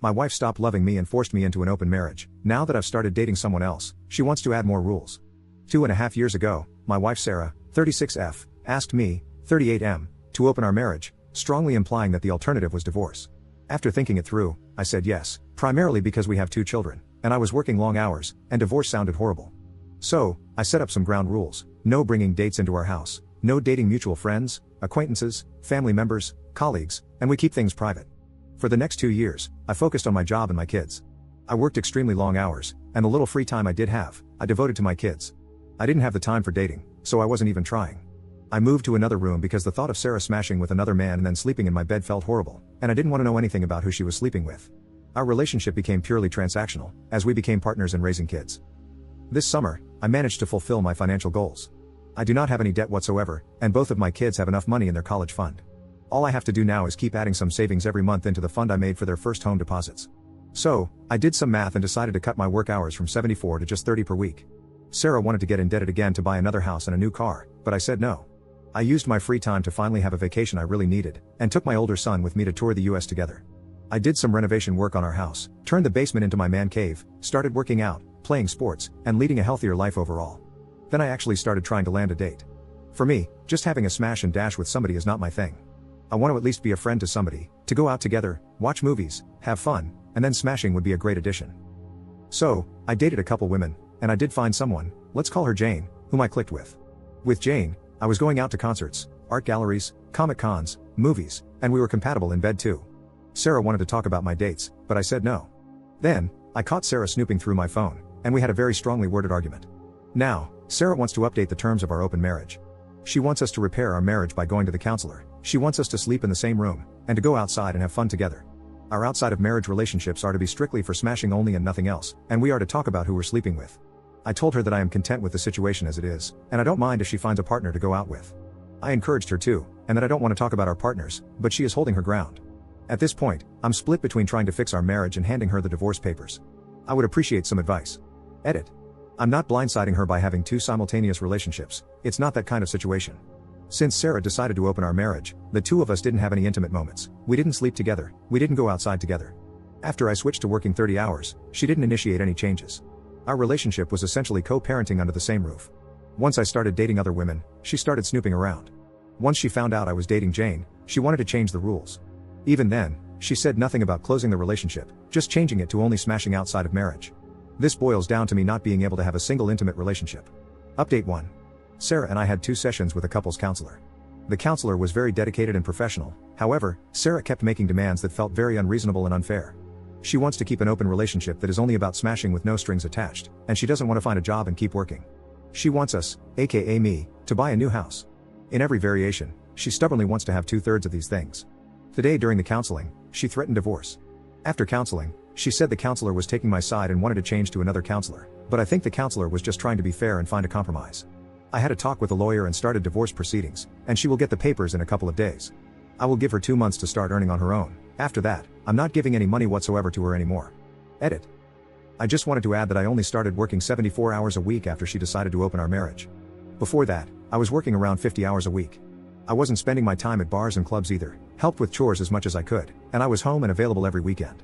My wife stopped loving me and forced me into an open marriage. Now that I've started dating someone else, she wants to add more rules. 2.5 years ago, my wife Sarah, 36F, asked me, 38M, to open our marriage, strongly implying that the alternative was divorce. After thinking it through, I said yes, primarily because we have 2 children, and I was working long hours, and divorce sounded horrible. So, I set up some ground rules: no bringing dates into our house, no dating mutual friends, acquaintances, family members, colleagues, and we keep things private. For the next 2 years, I focused on my job and my kids. I worked extremely long hours, and the little free time I did have, I devoted to my kids. I didn't have the time for dating, so I wasn't even trying. I moved to another room because the thought of Sarah smashing with another man and then sleeping in my bed felt horrible, and I didn't want to know anything about who she was sleeping with. Our relationship became purely transactional, as we became partners in raising kids. This summer, I managed to fulfill my financial goals. I do not have any debt whatsoever, and both of my kids have enough money in their college fund. All I have to do now is keep adding some savings every month into the fund I made for their first home deposits. So, I did some math and decided to cut my work hours from 74 to just 30 per week. Sarah wanted to get indebted again to buy another house and a new car, but I said no. I used my free time to finally have a vacation I really needed, and took my older son with me to tour the US together. I did some renovation work on our house, turned the basement into my man cave, started working out, playing sports, and leading a healthier life overall. Then I actually started trying to land a date. For me, just having a smash and dash with somebody is not my thing. I want to at least be a friend to somebody, to go out together, watch movies, have fun, and then smashing would be a great addition. So, I dated a couple women, and I did find someone, let's call her Jane, whom I clicked with. With Jane, I was going out to concerts, art galleries, comic cons, movies, and we were compatible in bed too. Sarah wanted to talk about my dates, but I said no. Then, I caught Sarah snooping through my phone, and we had a very strongly worded argument. Now, Sarah wants to update the terms of our open marriage. She wants us to repair our marriage by going to the counselor. She wants us to sleep in the same room, and to go outside and have fun together. Our outside of marriage relationships are to be strictly for smashing only and nothing else, and we are to talk about who we're sleeping with. I told her that I am content with the situation as it is, and I don't mind if she finds a partner to go out with. I encouraged her too, and that I don't want to talk about our partners, but she is holding her ground. At this point, I'm split between trying to fix our marriage and handing her the divorce papers. I would appreciate some advice. Edit. I'm not blindsiding her by having 2 simultaneous relationships. It's not that kind of situation. Since Sarah decided to open our marriage, the 2 of us didn't have any intimate moments. We didn't sleep together, we didn't go outside together. After I switched to working 30 hours, she didn't initiate any changes. Our relationship was essentially co-parenting under the same roof. Once I started dating other women, she started snooping around. Once she found out I was dating Jane, she wanted to change the rules. Even then, she said nothing about closing the relationship, just changing it to only smashing outside of marriage. This boils down to me not being able to have a single intimate relationship. Update 1. Sarah and I had 2 sessions with a couples counselor. The counselor was very dedicated and professional. However, Sarah kept making demands that felt very unreasonable and unfair. She wants to keep an open relationship that is only about smashing with no strings attached, and she doesn't want to find a job and keep working. She wants us, aka me, to buy a new house. In every variation, she stubbornly wants to have 2/3 of these things. Today during the counseling, she threatened divorce. After counseling, she said the counselor was taking my side and wanted to change to another counselor, but I think the counselor was just trying to be fair and find a compromise. I had a talk with a lawyer and started divorce proceedings, and she will get the papers in a couple of days. I will give her 2 months to start earning on her own. After that, I'm not giving any money whatsoever to her anymore. Edit. I just wanted to add that I only started working 74 hours a week after she decided to open our marriage. Before that, I was working around 50 hours a week. I wasn't spending my time at bars and clubs either, helped with chores as much as I could, and I was home and available every weekend.